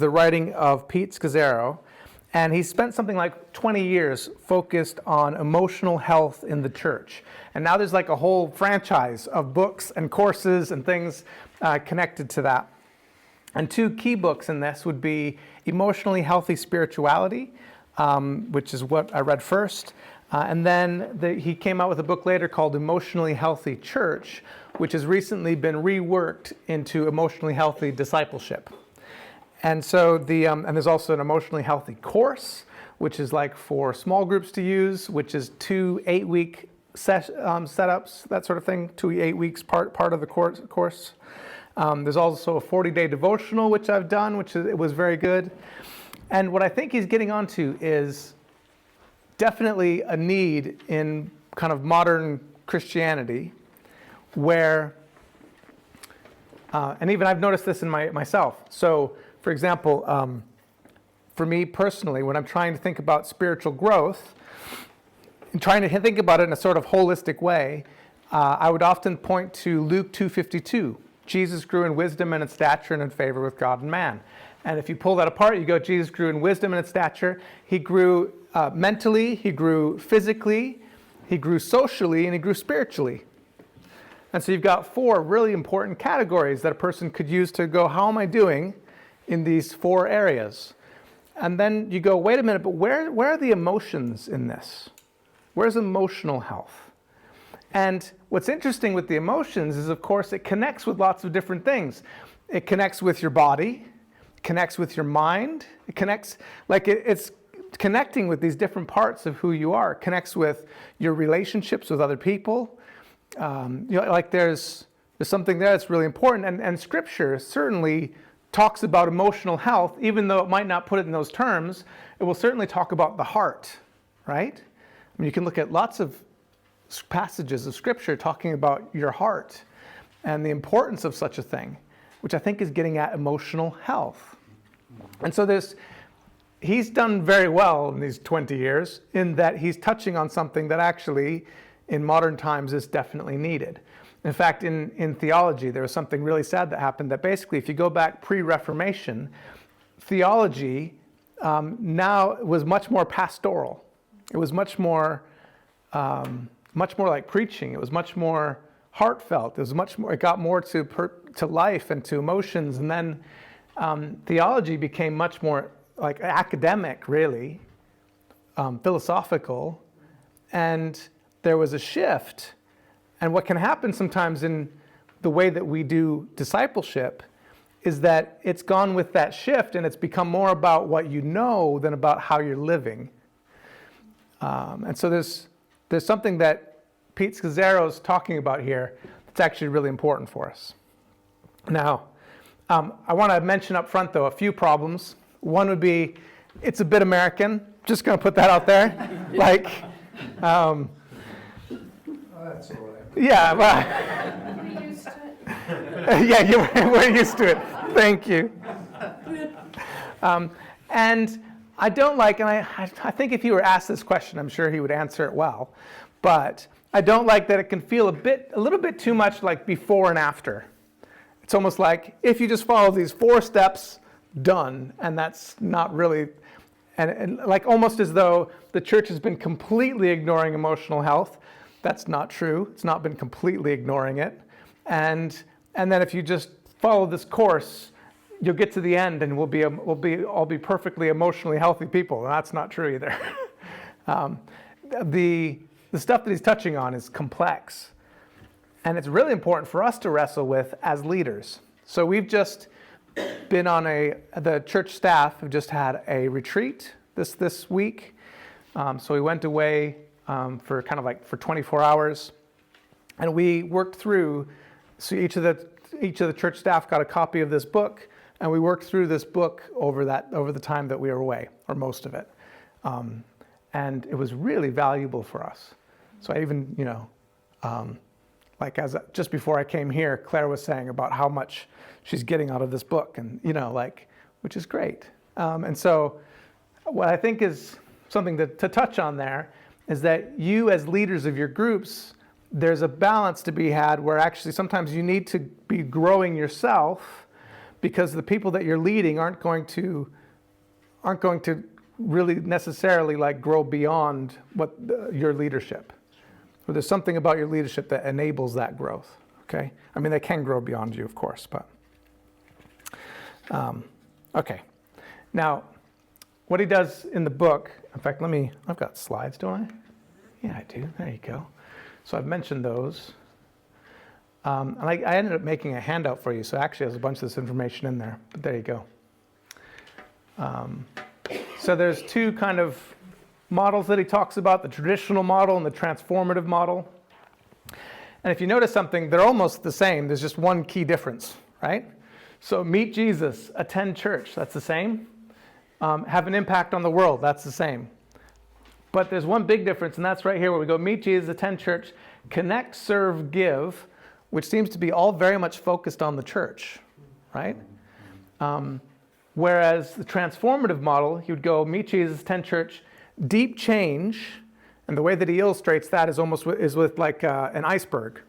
the writing of Pete Scazzero, and he spent something like 20 years focused on emotional health in the church. And now there's like a whole franchise of books and courses and things connected to that. And two key books in this would be Emotionally Healthy Spirituality, which is what I read first. And then he came out with a book later called Emotionally Healthy Church, which has recently been reworked into Emotionally Healthy Discipleship. And so and there's also an Emotionally Healthy course, which is like for small groups to use, which is 2 8-week setups, that sort of thing, 2 8 weeks part of the course. There's also a 40-day devotional, which I've done, it was very good. And what I think he's getting onto is definitely a need in kind of modern Christianity where, and even I've noticed this in myself. So, for example, for me personally, when I'm trying to think about spiritual growth, and trying to think about it in a sort of holistic way, I would often point to Luke 2:52. Jesus grew in wisdom and in stature and in favor with God and man. And if you pull that apart, you go, Jesus grew in wisdom and in stature. He grew mentally, he grew physically, he grew socially, and he grew spiritually. And so you've got 4 really important categories that a person could use to go, how am I doing in these 4 areas? And then you go, wait a minute, but where are the emotions in this? Where's emotional health? And what's interesting with the emotions is, of course, it connects with lots of different things. It connects with your body, it connects with your mind, it connects, it's connecting with these different parts of who you are. It connects with your relationships with other people. There's something there that's really important. And Scripture certainly talks about emotional health, even though it might not put it in those terms. It will certainly talk about the heart, right? I mean, you can look at lots of passages of Scripture talking about your heart and the importance of such a thing, which I think is getting at emotional health. And so he's done very well in these 20 years in that he's touching on something that actually in modern times is definitely needed. In fact, in theology, there was something really sad that happened that basically, if you go back pre-Reformation, theology now was much more pastoral. It was much more like preaching. It was much more heartfelt. It was much more. It got more to life and to emotions. And then theology became much more like academic, really, philosophical, and there was a shift. And what can happen sometimes in the way that we do discipleship is that it's gone with that shift, and it's become more about what you know than about how you're living. And so there's something that Pete Scazzero is talking about here that's actually really important for us. Now, I want to mention up front, though, a few problems. One would be, it's a bit American. Just going to put that out there. That's all right. Yeah, well. We're used to it. Yeah, we're used to it. Thank you. And I don't like, and I think if he were asked this question, I'm sure he would answer it well. But I don't like that it can feel a little bit too much like before and after. It's almost like if you just follow these 4 steps, done, and that's not really, and like almost as though the church has been completely ignoring emotional health. That's not true. It's not been completely ignoring it. And then if you just follow this course, you'll get to the end and we'll all be perfectly emotionally healthy people. And that's not true either. The stuff that he's touching on is complex. And it's really important for us to wrestle with as leaders. So we've just been on the church staff have just had a retreat this week. So we went away for kind of like for 24 hours. And we worked through, so each of the church staff got a copy of this book, and we worked through this book over the time that we were away, or most of it. And it was really valuable for us. So I even, just before I came here, Claire was saying about how much she's getting out of this book, and which is great. And so what I think is something to touch on there is that you as leaders of your groups, there's a balance to be had where actually sometimes you need to be growing yourself, because the people that you're leading aren't going to really necessarily like grow beyond what your leadership. Or there's something about your leadership that enables that growth. Okay, I mean they can grow beyond you, of course, but okay. Now, what he does in the book, in fact, I've got slides, don't I? Yeah, I do. There you go. So I've mentioned those. And I ended up making a handout for you, so actually there's a bunch of this information in there, but there you go. So there's two kind of models that he talks about, the traditional model and the transformative model. And if you notice something, they're almost the same. There's just one key difference, right? So meet Jesus, attend church, that's the same. Have an impact on the world, that's the same. But there's one big difference, and that's right here where we go, meet Jesus, attend church, connect, serve, give, which seems to be all very much focused on the church, right? Whereas the transformative model, he would go, meet Jesus, attend church, deep change, and the way that he illustrates that is with like an iceberg,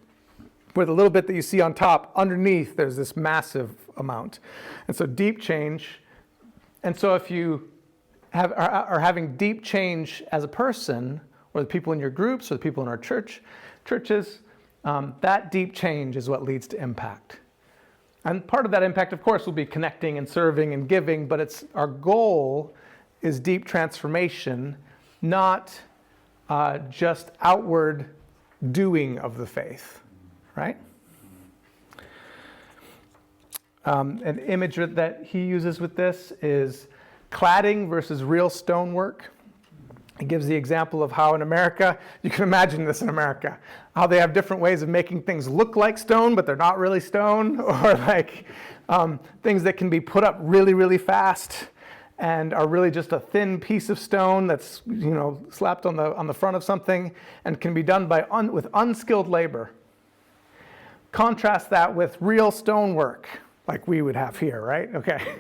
with a little bit that you see on top, underneath there's this massive amount. And so deep change, and so if you are having deep change as a person, or the people in your groups, or the people in our churches, that deep change is what leads to impact. And part of that impact, of course, will be connecting and serving and giving, but our goal is deep transformation, not just outward doing of the faith, right? An image that he uses with this is cladding versus real stonework. He gives the example of how in America, you can imagine this in America, how they have different ways of making things look like stone, but they're not really stone, or like things that can be put up really, really fast and are really just a thin piece of stone that's, slapped on the front of something and can be done with unskilled labor. Contrast that with real stonework, like we would have here, right? Okay.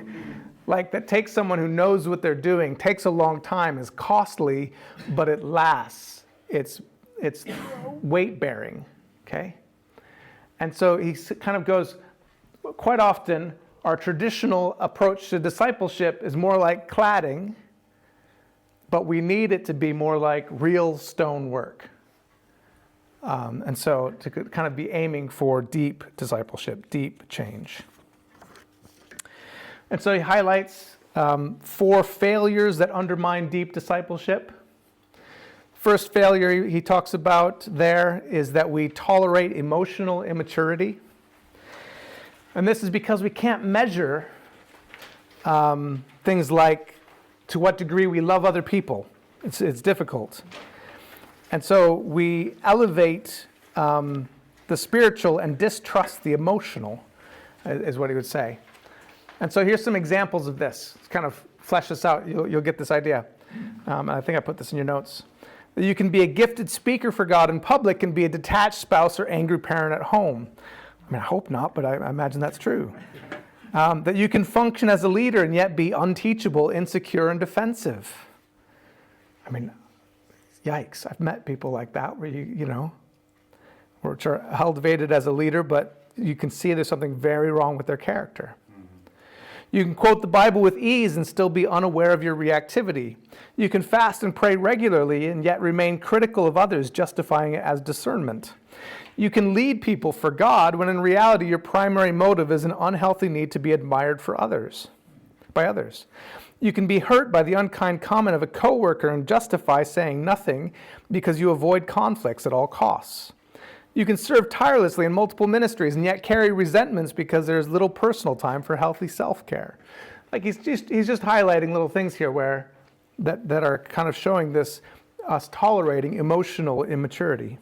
Like that takes someone who knows what they're doing, takes a long time, is costly, but it lasts. It's weight bearing, okay? And so he kind of goes, quite often, our traditional approach to discipleship is more like cladding, but we need it to be more like real stone work. And so to kind of be aiming for deep discipleship, deep change. And so he highlights 4 failures that undermine deep discipleship. First failure he talks about there is that we tolerate emotional immaturity. And this is because we can't measure things like to what degree we love other people. It's difficult. And so we elevate the spiritual and distrust the emotional, is what he would say. And so here's some examples of this. Let's kind of flesh this out. You'll get this idea. And I think I put this in your notes. You can be a gifted speaker for God in public and be a detached spouse or angry parent at home. I mean, I hope not, but I imagine that's true. That you can function as a leader and yet be unteachable, insecure, and defensive. I mean, yikes. I've met people like that where which are elevated as a leader, but you can see there's something very wrong with their character. You can quote the Bible with ease and still be unaware of your reactivity. You can fast and pray regularly and yet remain critical of others, justifying it as discernment. You can lead people for God when in reality your primary motive is an unhealthy need to be admired by others. You can be hurt by the unkind comment of a coworker and justify saying nothing because you avoid conflicts at all costs. You can serve tirelessly in multiple ministries and yet carry resentments because there's little personal time for healthy self-care. Like he's just highlighting little things here that are kind of showing us tolerating emotional immaturity.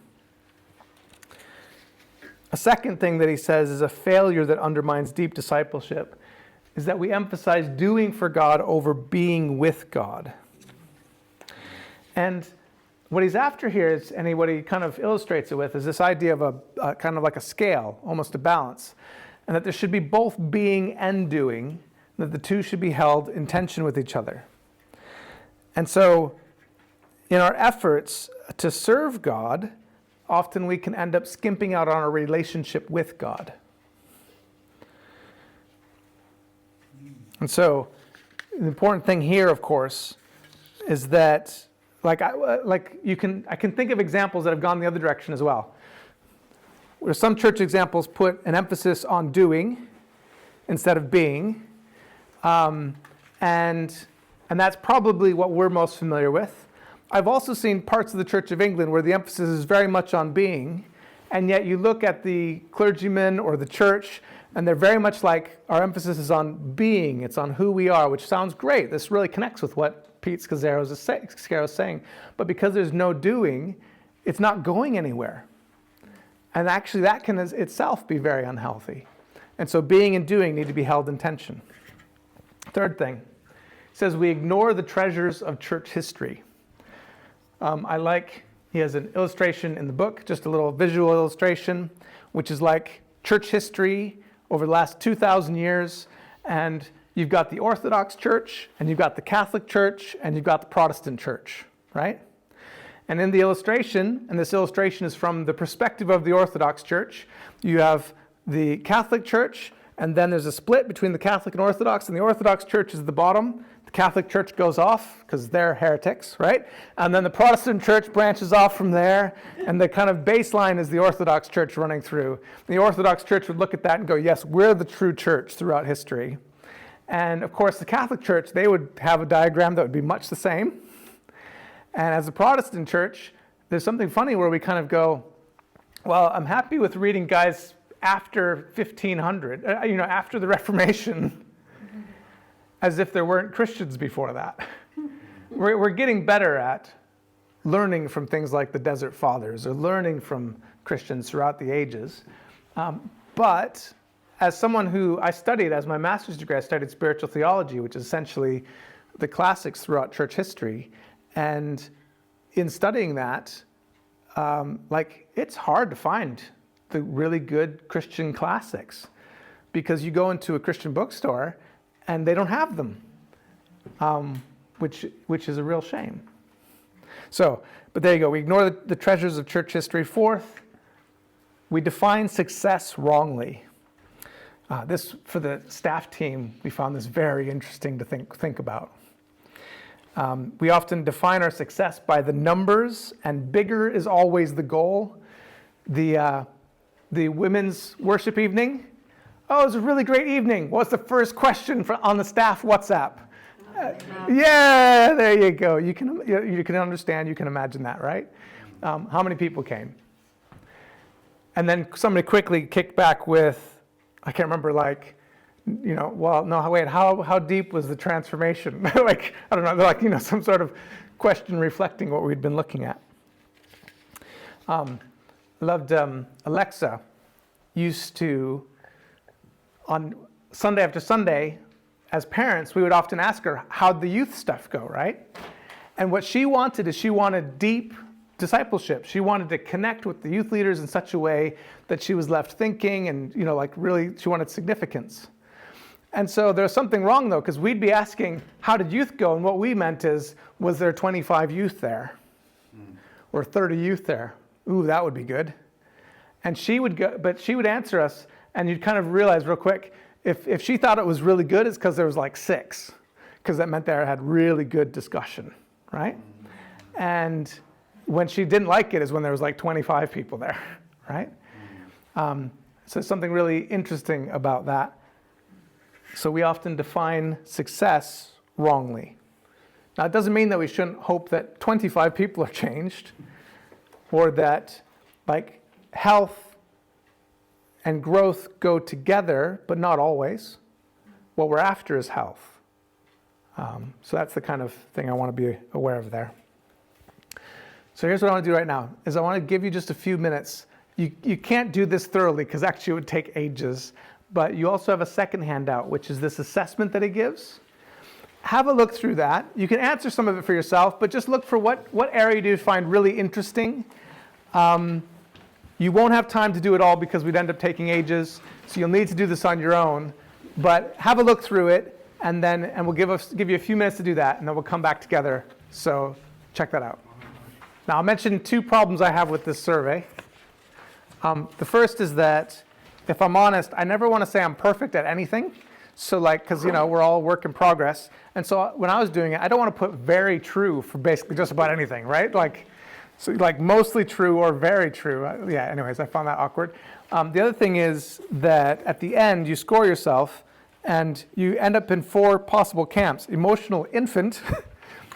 A second thing that he says is a failure that undermines deep discipleship is that we emphasize doing for God over being with God. And what he's after here is, and what he kind of illustrates it with, is this idea of a kind of like a scale, almost a balance, and that there should be both being and doing, that the two should be held in tension with each other. And so, in our efforts to serve God, often we can end up skimping out on our relationship with God. And so the important thing here, of course, is that I can think of examples that have gone the other direction as well. Where some church examples put an emphasis on doing instead of being, and that's probably what we're most familiar with. I've also seen parts of the Church of England where the emphasis is very much on being, and yet you look at the clergymen or the church, and they're very much like our emphasis is on being. It's on who we are, which sounds great. This really connects with what Pete Scazzero is saying. But because there's no doing, it's not going anywhere. And actually that can itself be very unhealthy. And so being and doing need to be held in tension. Third thing, it says we ignore the treasures of church history. He has an illustration in the book, just a little visual illustration, which is like church history over the last 2,000 years. And you've got the Orthodox Church, and you've got the Catholic Church, and you've got the Protestant Church, right? And in the illustration, and this illustration is from the perspective of the Orthodox Church, you have the Catholic Church, and then there's a split between the Catholic and Orthodox, and the Orthodox Church is at the bottom. The Catholic Church goes off because they're heretics, right? And then the Protestant Church branches off from there, and the kind of baseline is the Orthodox Church running through. The Orthodox Church would look at that and go, yes, we're the true church throughout history. And of course, the Catholic Church, they would have a diagram that would be much the same. And as a Protestant church, there's something funny where we kind of go, well, I'm happy with reading guys after 1500, after the Reformation, as if there weren't Christians before that. We're getting better at learning from things like the Desert Fathers or learning from Christians throughout the ages. But as someone who I studied, as my master's degree, I studied spiritual theology, which is essentially the classics throughout church history. And in studying that, it's hard to find the really good Christian classics because you go into a Christian bookstore and they don't have them, which is a real shame. So, but there you go. We ignore the treasures of church history. Fourth, we define success wrongly. This, for the staff team, we found this very interesting to think about. We often define our success by the numbers, and bigger is always the goal. The women's worship evening. Oh, it was a really great evening. What's the first question on the staff WhatsApp? Yeah, there you go. You can understand, you can imagine that, right? How many people came? And then somebody quickly kicked back with, I can't remember, how deep was the transformation? I don't know, some sort of question reflecting what we'd been looking at. Loved Alexa used to, on Sunday after Sunday, as parents, we would often ask her, how'd the youth stuff go, right? And what she wanted is she wanted deep discipleship. She wanted to connect with the youth leaders in such a way that she was left thinking and, really, she wanted significance. And so there's something wrong, though, because we'd be asking, how did youth go? And what we meant is, was there 25 youth there? Or 30 youth there? Ooh, that would be good. And she would go, but she would answer us, and you'd kind of realize real quick, if she thought it was really good, it's because there was 6, because that meant they had really good discussion, right? And when she didn't like it is when there was 25 people there, right? So something really interesting about that. So we often define success wrongly. Now, it doesn't mean that we shouldn't hope that 25 people are changed, or that health and growth go together, but not always. What we're after is health. So that's the kind of thing I want to be aware of there. So here's what I want to do right now, is I want to give you just a few minutes. You can't do this thoroughly because actually it would take ages, but you also have a second handout, which is this assessment that he gives. Have a look through that. You can answer some of it for yourself, but just look for what area do you find really interesting. You won't have time to do it all because we'd end up taking ages, so you'll need to do this on your own. But have a look through it, and we'll give you a few minutes to do that, and then we'll come back together. So check that out. Now, I'll mention 2 problems I have with this survey. The first is that, if I'm honest, I never want to say I'm perfect at anything. So like, because we're all work in progress. And so when I was doing it, I don't want to put very true for basically just about anything, right? Like, so like mostly true or very true. Yeah, anyways, I found that awkward. The other thing is that at the end, you score yourself and you end up in 4 possible camps: emotional infant,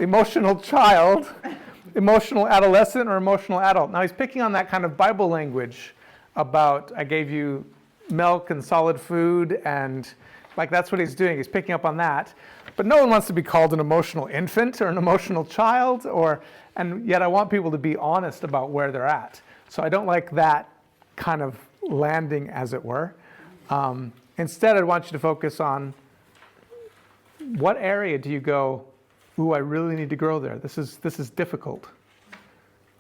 emotional child, emotional adolescent, or emotional adult. Now he's picking on that kind of Bible language about I gave you milk and solid food, and like that's what he's doing. He's picking up on that. But no one wants to be called an emotional infant or an emotional child, and yet I want people to be honest about where they're at. So I don't like that kind of landing, as it were. Instead, I want you to focus on what area do you go, ooh, I really need to grow there. This is difficult.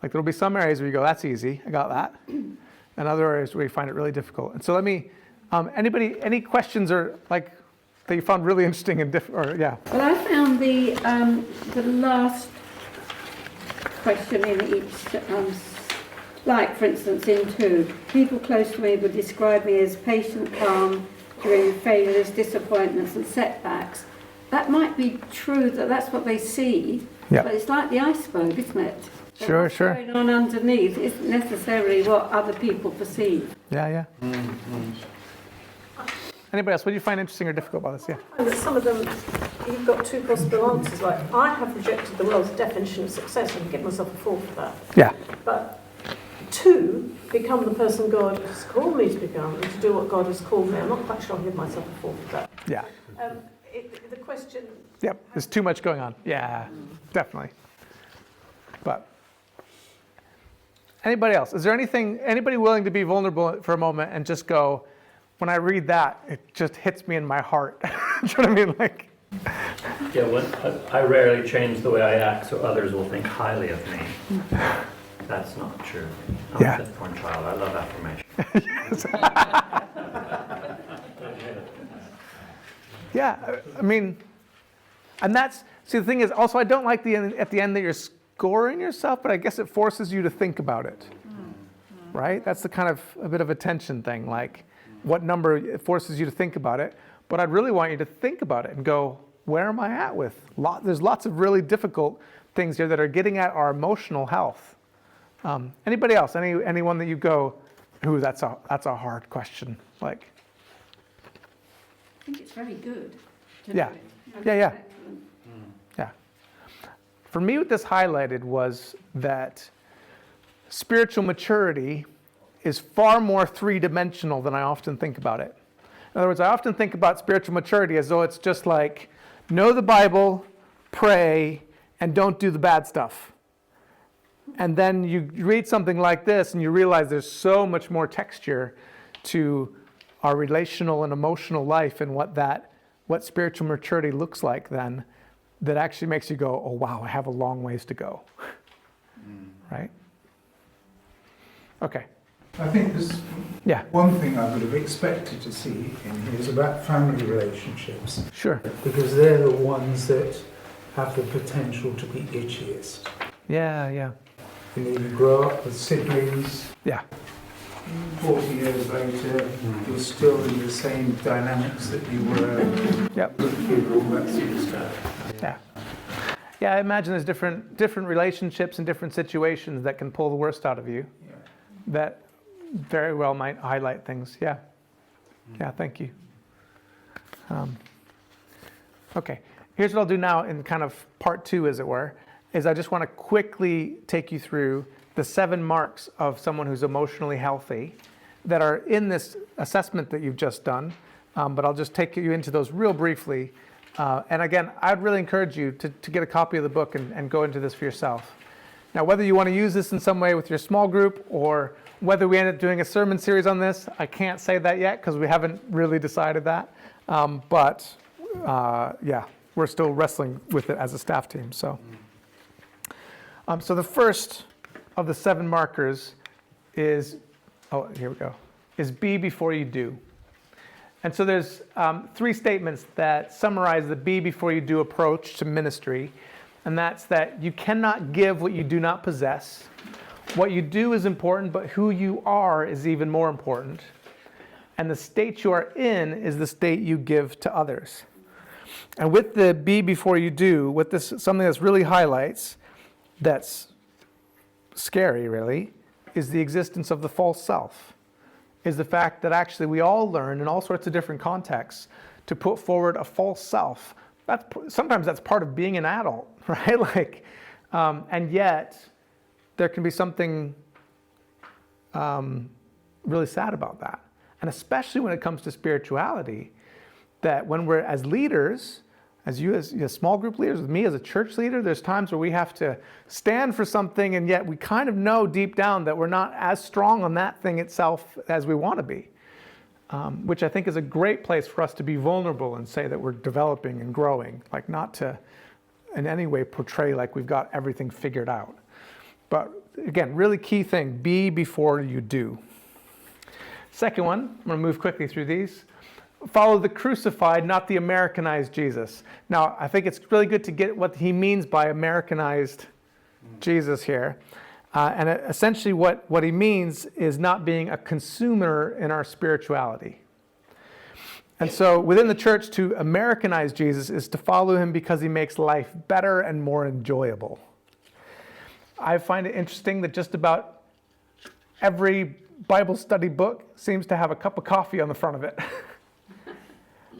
Like there'll be some areas where you go, that's easy, I got that. And other areas where you find it really difficult. And so let me, any questions or like that you found really interesting and or yeah. Well, I found the last question in each, like for instance in 2, people close to me would describe me as patient, calm during failures, disappointments and setbacks. That might be true, that's what they see, but it's like the iceberg, isn't it? Sure. What's going on underneath isn't necessarily what other people perceive. Yeah. Anybody else? What do you find interesting or difficult about this? Yeah. And that some of them, you've got 2 possible answers. Like, I have rejected the world's definition of success and give myself a 4 for that. Yeah. But 2, become the person God has called me to become and to do what God has called me. I'm not quite sure I'll give myself a 4 for that. Yeah. The question... Yep, there's too much going on. Yeah, definitely. But anybody else? Is there anybody willing to be vulnerable for a moment and just go, when I read that, it just hits me in my heart. Do you know what I mean? Like, yeah, I rarely change the way I act so others will think highly of me. That's not true. I'm a fifth-born child. I love affirmation. Yeah, I mean, and see, the thing is, also, I don't like at the end that you're scoring yourself, but I guess it forces you to think about it, right? That's the kind of a bit of a tension thing, like what number it forces you to think about it, but I'd really want you to think about it and go, where am I at with? There's lots of really difficult things here that are getting at our emotional health. Anybody else? Anyone that you go, ooh, that's a hard question, like. I think it's very good. Yeah. Yeah. For me, what this highlighted was that spiritual maturity is far more 3-dimensional than I often think about it. In other words, I often think about spiritual maturity as though it's just like, know the Bible, pray, and don't do the bad stuff. And then you read something like this and you realize there's so much more texture to our relational and emotional life and what spiritual maturity looks like then, that actually makes you go, oh wow, I have a long ways to go. Right? Okay. I think there's one thing I would have expected to see in here is about family relationships. Sure. Because they're the ones that have the potential to be itchiest. Yeah. You grow up with siblings. Yeah. 40 years later, you're still in the same dynamics that you were looking all that sort of stuff. Yeah, I imagine there's different relationships and different situations that can pull the worst out of you. Yeah. That very well might highlight things. Yeah, thank you. Okay, here's what I'll do now in kind of part 2, as it were, is I just want to quickly take you through the 7 marks of someone who's emotionally healthy that are in this assessment that you've just done, but I'll just take you into those real briefly. And again, I'd really encourage you to get a copy of the book and go into this for yourself. Now, whether you want to use this in some way with your small group or whether we end up doing a sermon series on this, I can't say that yet because we haven't really decided that. But we're still wrestling with it as a staff team. So the first of the 7 markers is be before you do. And so there's 3 statements that summarize the be before you do approach to ministry. And that's that you cannot give what you do not possess. What you do is important, but who you are is even more important. and the state you are in is the state you give to others. And with the be before you do, with this, something that's really highlights, that's scary really, is the existence of the false self. Is the fact that actually we all learn in all sorts of different contexts to put forward a false self. Sometimes that's part of being an adult, right? And yet there can be something really sad about that. And especially when it comes to spirituality, that when we're as leaders, as you as small group leaders, with me as a church leader, there's times where we have to stand for something, and yet we kind of know deep down that we're not as strong on that thing itself as we want to be, which I think is a great place for us to be vulnerable and say that we're developing and growing, like not to in any way portray like we've got everything figured out. But again, really key thing, be before you do. Second one, I'm going to move quickly through these. Follow the crucified, not the Americanized Jesus. Now, I think it's really good to get what he means by Americanized Jesus here. And essentially what he means is not being a consumer in our spirituality. And so within the church, to Americanize Jesus is to follow him because he makes life better and more enjoyable. I find it interesting that just about every Bible study book seems to have a cup of coffee on the front of it.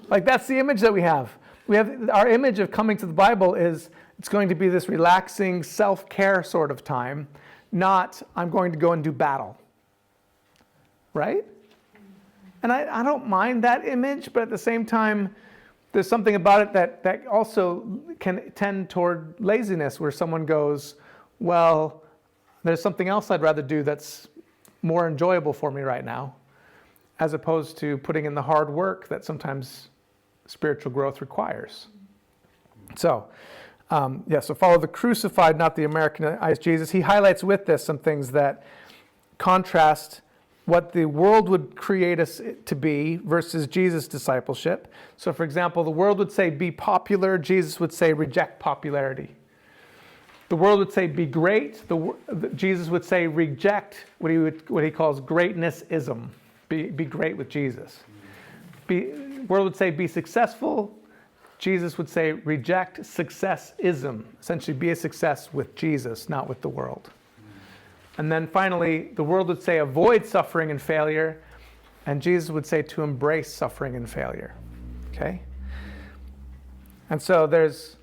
Like that's the image that we have. Our image of coming to the Bible is it's going to be this relaxing self-care sort of time, not I'm going to go and do battle. Right? And I don't mind that image, but at the same time, there's something about it that also can tend toward laziness, where someone goes, well, there's something else I'd rather do that's more enjoyable for me right now, as opposed to putting in the hard work that sometimes spiritual growth requires. So, so follow the crucified, not the Americanized Jesus. He highlights with this some things that contrast what the world would create us to be versus Jesus' discipleship. So, for example, the world would say be popular. Jesus would say reject popularity. The world would say be great. Jesus would say reject what he calls greatness-ism. Be great with Jesus. The world would say be successful. Jesus would say reject success-ism. Essentially be a success with Jesus, not with the world. And then finally, the world would say avoid suffering and failure. And Jesus would say to embrace suffering and failure. Okay? And so there's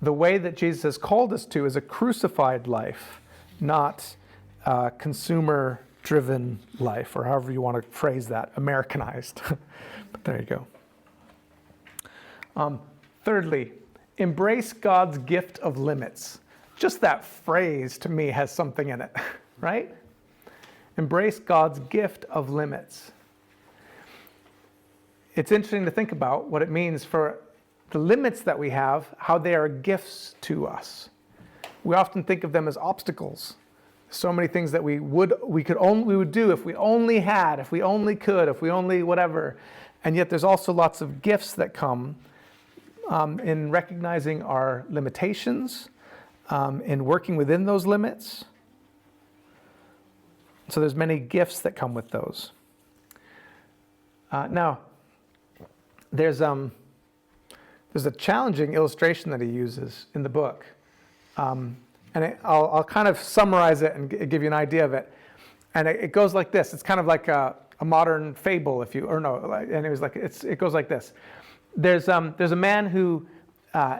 the way that Jesus has called us to is a crucified life, not a consumer-driven life, or however you want to phrase that, Americanized. But there you go. Thirdly, embrace God's gift of limits. Just that phrase to me has something in it, right? Embrace God's gift of limits. It's interesting to think about what it means for the limits that we have, how they are gifts to us. We often think of them as obstacles. So many things that we would do if we only had, if we only could, if we only whatever. And yet there's also lots of gifts that come in recognizing our limitations, in working within those limits. So there's many gifts that come with those. Now, there's a challenging illustration that he uses in the book. And I'll kind of summarize it and give you an idea of it. And it goes like this. It's kind of like a modern fable, it goes like this. There's a man who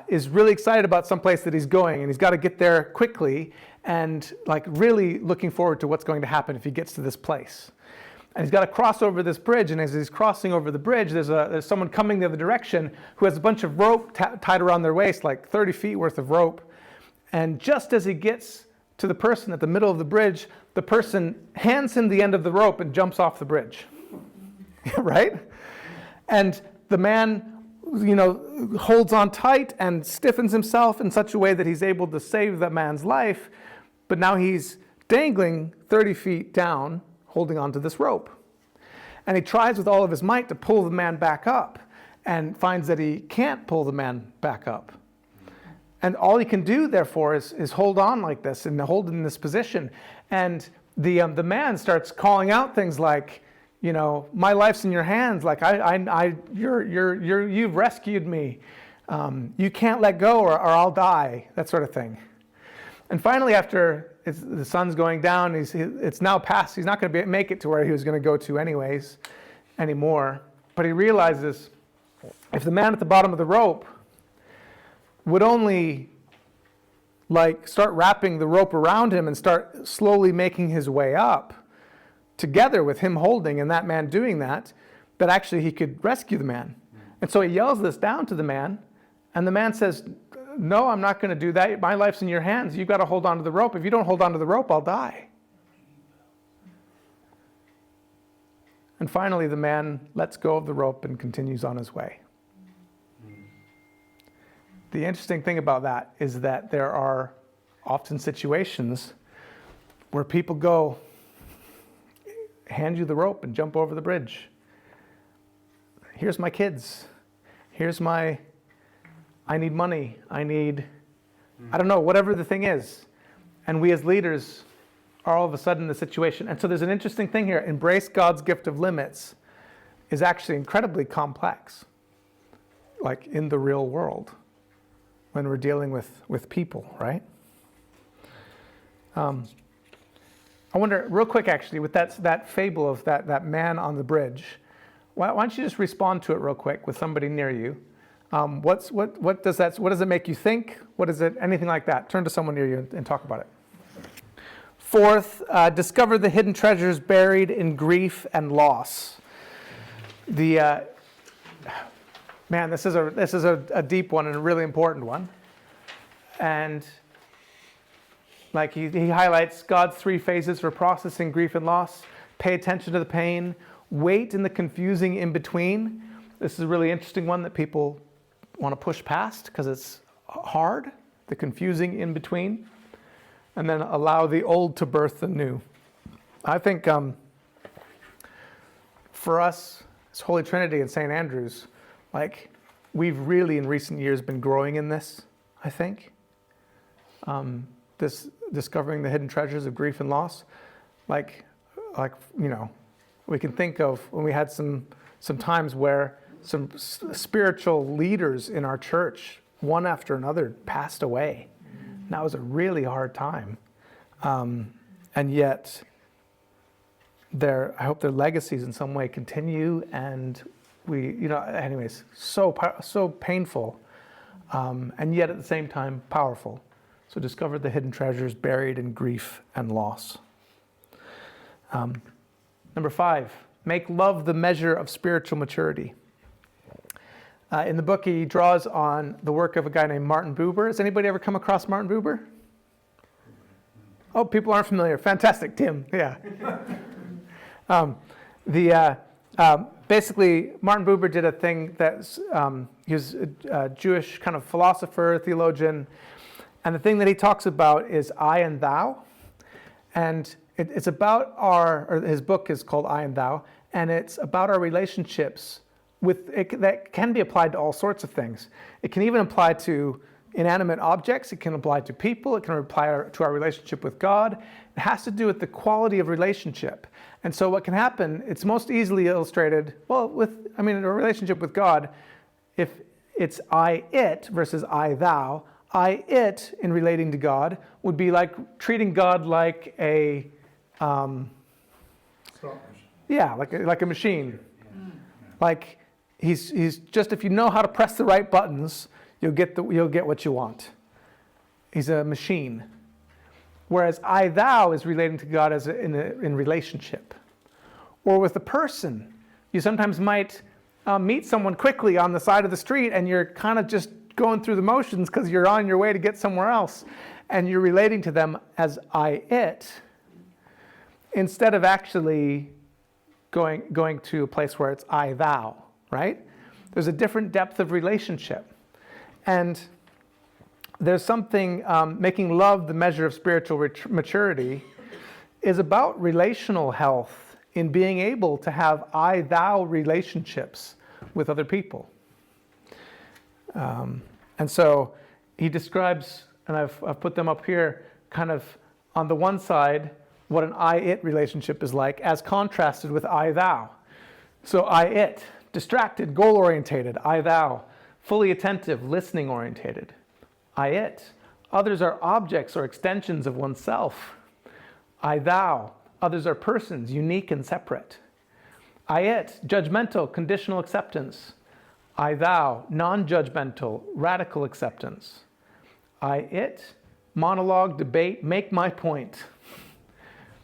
is really excited about some place that he's going, and he's got to get there quickly, and like really looking forward to what's going to happen if he gets to this place. And he's got to cross over this bridge, and as he's crossing over the bridge, there's someone coming the other direction who has a bunch of rope tied around their waist, like 30 feet worth of rope. And just as he gets to the person at the middle of the bridge, the person hands him the end of the rope and jumps off the bridge. Right? And the man, holds on tight and stiffens himself in such a way that he's able to save that man's life. But now he's dangling 30 feet down, holding onto this rope. And he tries with all of his might to pull the man back up, and finds that he can't pull the man back up. And all he can do, therefore, is hold on like this and hold in this position. And the man starts calling out things like, my life's in your hands. Like you've rescued me. You can't let go or I'll die. That sort of thing. And finally, after the sun's going down, it's now past. He's not going to make it to where he was going to go to anymore. But he realizes if the man at the bottom of the rope would only start wrapping the rope around him and start slowly making his way up, together with him holding and that man doing that actually he could rescue the man. And so he yells this down to the man, and the man says, no, I'm not going to do that. My life's in your hands. You've got to hold on to the rope. If you don't hold on to the rope, I'll die. And finally, the man lets go of the rope and continues on his way. The interesting thing about that is that there are often situations where people go, hand you the rope and jump over the bridge. Here's my kids. I need money. I don't know, whatever the thing is. And we as leaders are all of a sudden in the situation. And so there's an interesting thing here. Embrace God's gift of limits is actually incredibly complex, like in the real world, when we're dealing with people, right? I wonder, real quick actually, with that fable of that man on the bridge, why don't you just respond to it real quick with somebody near you? What does it make you think? What is it? Anything like that? Turn to someone near you and talk about it. Fourth, discover the hidden treasures buried in grief and loss. Man, this is a deep one and a really important one. And he highlights God's 3 phases for processing grief and loss. Pay attention to the pain. Wait in the confusing in between. This is a really interesting one that people want to push past because it's hard. The confusing in between. And then allow the old to birth the new. I think for us, as Holy Trinity and St. Andrews, we've really in recent years been growing in this, I think. This discovering the hidden treasures of grief and loss. We can think of when we had some times where some spiritual leaders in our church, one after another, passed away. And that was a really hard time. And yet, I hope their legacies in some way continue, and anyways, so painful, and yet at the same time powerful. So discover the hidden treasures buried in grief and loss. Number 5, make love the measure of spiritual maturity. In the book, he draws on the work of a guy named Martin Buber. Has anybody ever come across Martin Buber? Oh, people aren't familiar. Fantastic, Tim. Yeah. Basically, Martin Buber did a thing that's, he was a Jewish kind of philosopher, theologian, and the thing that he talks about is I and thou. And it's about his book is called I and Thou, and it's about our relationships that can be applied to all sorts of things. It can even apply to inanimate objects. It can apply to people. It can apply to our relationship with God. It has to do with the quality of relationship. And so what can happen, it's most easily illustrated, in a relationship with God, if it's I, it versus I, thou. I, it, in relating to God, would be like treating God like a, like a machine. Like he's just, if you know how to press the right buttons, you'll get what you want. He's a machine. Whereas I, thou is relating to God as in relationship. Or with a person. You sometimes might meet someone quickly on the side of the street and you're kind of just going through the motions because you're on your way to get somewhere else. And you're relating to them as I, it, instead of actually going to a place where it's I, thou, right? There's a different depth of relationship. And there's something, making love the measure of spiritual maturity is about relational health in being able to have I, thou relationships with other people. And so he describes, and I've put them up here, kind of on the one side, what an I-it relationship is like as contrasted with I-thou. So I-it, distracted, goal-orientated. I-thou, fully attentive, listening-orientated. I-it, others are objects or extensions of oneself. I-thou, others are persons, unique and separate. I-it, judgmental, conditional acceptance. I-thou, non-judgmental, radical acceptance. I-it, monologue, debate, make my point.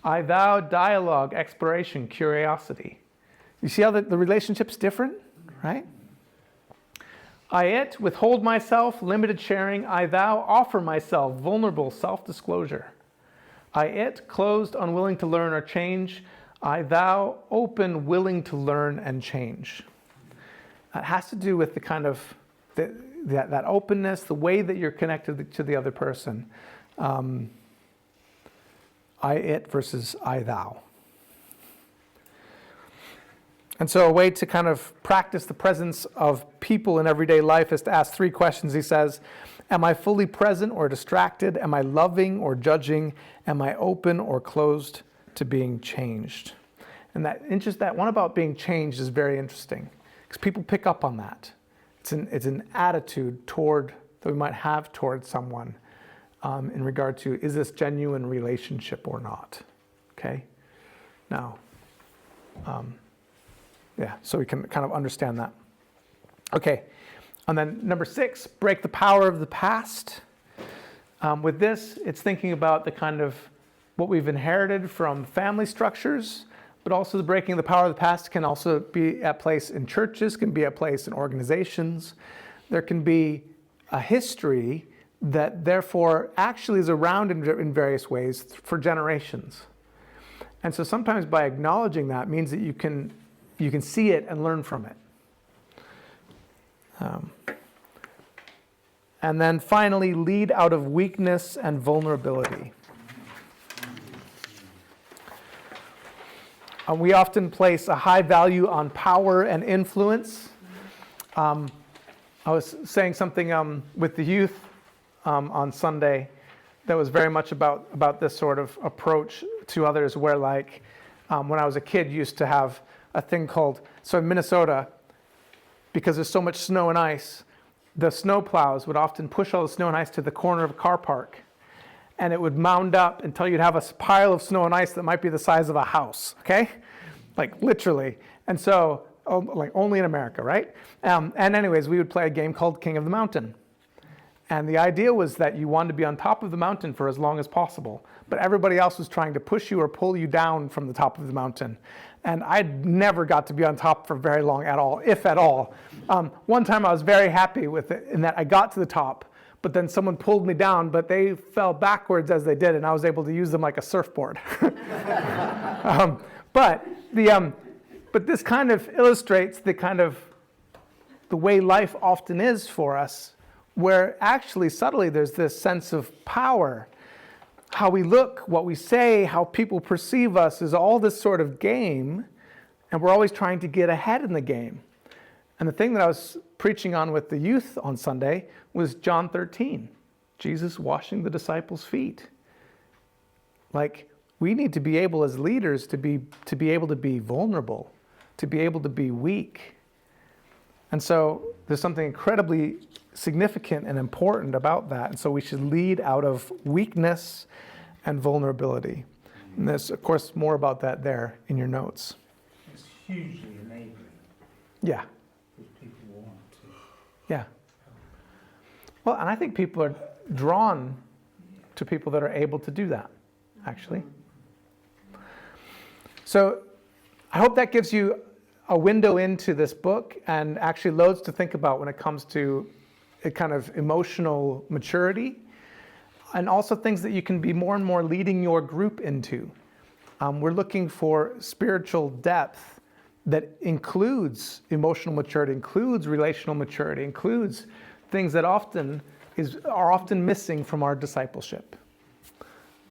I-thou, dialogue, exploration, curiosity. You see how the relationship's different, right? I-it, withhold myself, limited sharing. I-thou, offer myself, vulnerable, self-disclosure. I-it, closed, unwilling to learn or change. I-thou, open, willing to learn and change. That has to do with the kind of, that openness, the way that you're connected to the other person. I-it versus I-thou. And so a way to kind of practice the presence of people in everyday life is to ask 3 questions. He says, am I fully present or distracted? Am I loving or judging? Am I open or closed to being changed? And that one about being changed is very interesting because people pick up on that. It's an attitude that we might have toward someone in regard to, is this genuine relationship or not? Okay? Now, so we can kind of understand that. Okay, and then number 6, break the power of the past. With this, it's thinking about the kind of what we've inherited from family structures, but also the breaking of the power of the past can also be at place in churches, can be at place in organizations. There can be a history that therefore actually is around in various ways for generations. And so sometimes by acknowledging that means that you can see it and learn from it. And then finally, lead out of weakness and vulnerability. We often place a high value on power and influence. I was saying something with the youth on Sunday that was very much about this sort of approach to others where when I was a kid, used to have a thing called, so in Minnesota, because there's so much snow and ice, the snow plows would often push all the snow and ice to the corner of a car park. And it would mound up until you'd have a pile of snow and ice that might be the size of a house, okay? Like literally. And so, only in America, right? And anyways, we would play a game called King of the Mountain. And the idea was that you wanted to be on top of the mountain for as long as possible. But everybody else was trying to push you or pull you down from the top of the mountain. And I never got to be on top for very long at all, if at all. One time I was very happy with it in that I got to the top, but then someone pulled me down, but they fell backwards as they did, and I was able to use them like a surfboard. But this kind of illustrates the way life often is for us, where actually subtly there's this sense of power. How we look, what we say, how people perceive us is all this sort of game, and we're always trying to get ahead in the game. And the thing that I was preaching on with the youth on Sunday was John 13, Jesus washing the disciples' feet. We need to be able as leaders to be able to be vulnerable, to be able to be weak. And so there's something incredibly significant and important about that. And so we should lead out of weakness and vulnerability. And there's, of course, more about that there in your notes. It's hugely enabling. Yeah. Because people want to. Yeah. Well, and I think people are drawn to people that are able to do that, actually. So I hope that gives you a window into this book and actually loads to think about when it comes to a kind of emotional maturity, and also things that you can be more and more leading your group into. We're looking for spiritual depth that includes emotional maturity, includes relational maturity, includes things that are often missing from our discipleship.